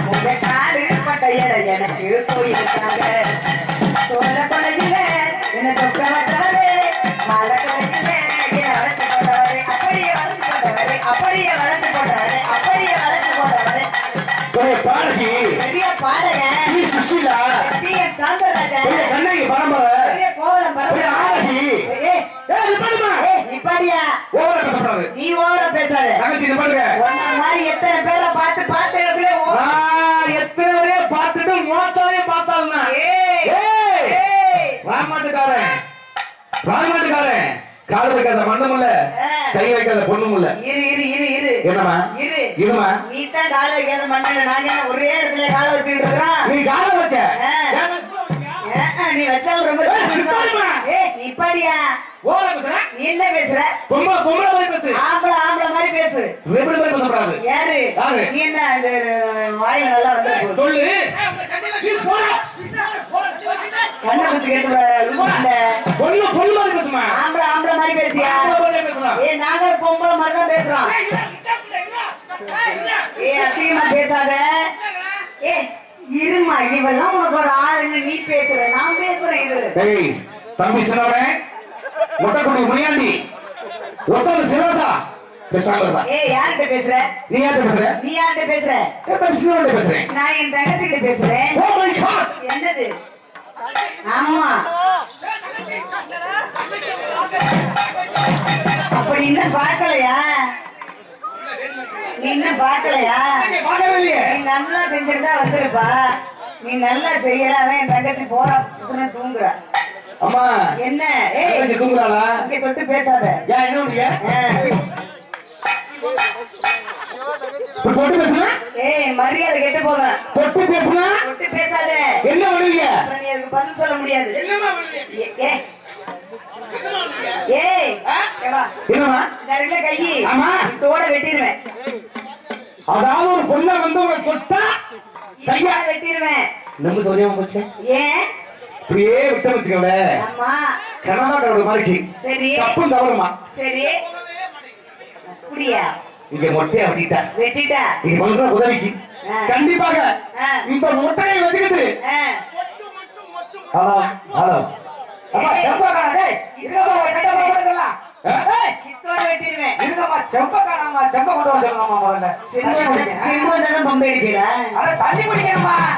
உங்க காலு பட்டையில எனக்கு போயிருக்காங்க சொல்ல கொலையில என்ன சொக்க வச்சாரு மழை கொலையில வளர்த்து போட்டவரு அப்படியே வளர்த்து போட்டவரு அப்படியே வளர்த்து போட்டவரு அப்படியே வளர்த்து போட்டவரு பாடகி பெரிய பாடகன் சுஷீலா பெரிய சாந்தராஜன் கண்ணகி பரம்பரை பெரிய கோவலம் பரம்பரை ஆடகி நிப்பாடியா ஓவரா பேசக்கூடாது நீ ஓவரா பேசாத தங்கச்சி நிப்பாடுங்க உன்ன மாதிரி எத்தனை பேரை பார்த்த இடத்துல எத்தனை பேரையே பார்த்துட்டு மோச்சாலையும் பார்த்தாலும்னா ராமாட்டுக்காரன் கால் வைக்காத மண்ணும் இல்ல கை வைக்காத பொண்ணும் இல்ல இரு என்னமா இருமா நீ தான் கால வைக்காத மண்ணில் நாங்க ஒரே இடத்துல கால வச்சுக்கிட்டு இருக்கிறோம் நீ கால வச்ச நீ வச்சாலும் ரொம்ப நிப்பாடியா நீ என்ன பேசுற பொம்பளை மாதிரி பேசு ஆம்பளை மாதிரி பேசு ரெபடி மாதிரி பேசக்கூடாது யாரு நீ என்ன வாயில நல்லா வந்து சொல்லு கண்ணை பத்தி கேட்டு பொண்ணு மாதிரி பேசுமா ஆம்பளை மாதிரி பேசியா நாங்க பொம்பளை மாதிரி தான் பேசுறோம் அசிங்கமா பேசாத இருமா இவெல்லாம் உனக்கு ஒரு ஆளுன்னு நீ பேசுற நான் பேசுறேன் இது தம்பி சின்னவன் முட்டைக்குடி முனியாண்டி ஒத்தன சிவசா பேசாம யார்கிட்ட பேசுற நீ யார்கிட்ட பேசுற தம்பி சின்னவன் பேசுறேன் நான் என் தங்கச்சிகிட்ட பேசுறேன் என்னது ஆமா அப்ப நீ இன்னும் பார்க்கலையா நீ நல்லா செஞ்சிருந்தா வந்திருப்பா நீ நல்லா செய்யறாதான் என் தங்கச்சி போறா தூங்குற அம்மா என்ன தூங்குறாளா இங்க தொட்டு பேசாத தொட்டு பேசுனா மரியாதை கெட்டு போக தொட்டு பேசாத என்ன பண்ணுவீங்க நீ அதுக்கு பதில் சொல்ல முடியாது கையி தோட வெட்டிடுவேன் அதாவது ஒரு பொண்ணை வந்து உங்களை தொட்டா கையா வெட்டிடுவேன் நம்ம சொல்லியாம போச்சு ஏன் இப்படியே விட்ட வச்சுக்கல ஆமா கனவா கடவுள் மாதிரி சரி தப்பும் தவறுமா சரி அப்படியா இங்க மொட்டையா வெட்டிட்டா இது பண்ற உதவிக்கு கண்டிப்பாக இந்த மொட்டையை வச்சுக்கிட்டு ஹலோ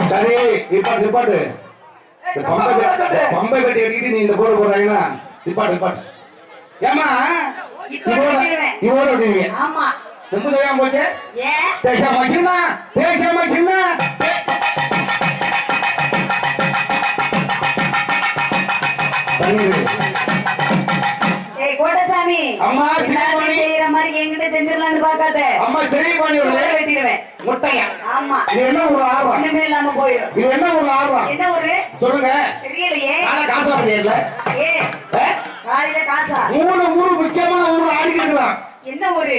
சரி இப்பாட்டு பம்பை கட்டி வெட்டிட்டு நீ இந்த போடு போடுறாங்கன்னா இப்பாட்டு ஏமா இவோட விடுவீங்க ஆமா ரொம்ப சரியாம போச்சு தேசமா சின்ன கோட்டசாமி அம்மா செய்யற மாதிரி என்கிட்ட செஞ்சிடலான்னு பாக்காத அம்மா சரி பண்ணி வெட்டிடுவேன் முட்டையா ஆமா இது என்ன ஒரு ஆர்வம் ஒண்ணுமே இல்லாம போயிடும் இது என்ன ஒரு ஆர்வம் என்ன ஒரு சொல்லுங்க தெரியலையே காசா தெரியல காலையில காசா மூணு முக்கியமான ஊர் ஆடிக்கலாம் என்ன ஒரு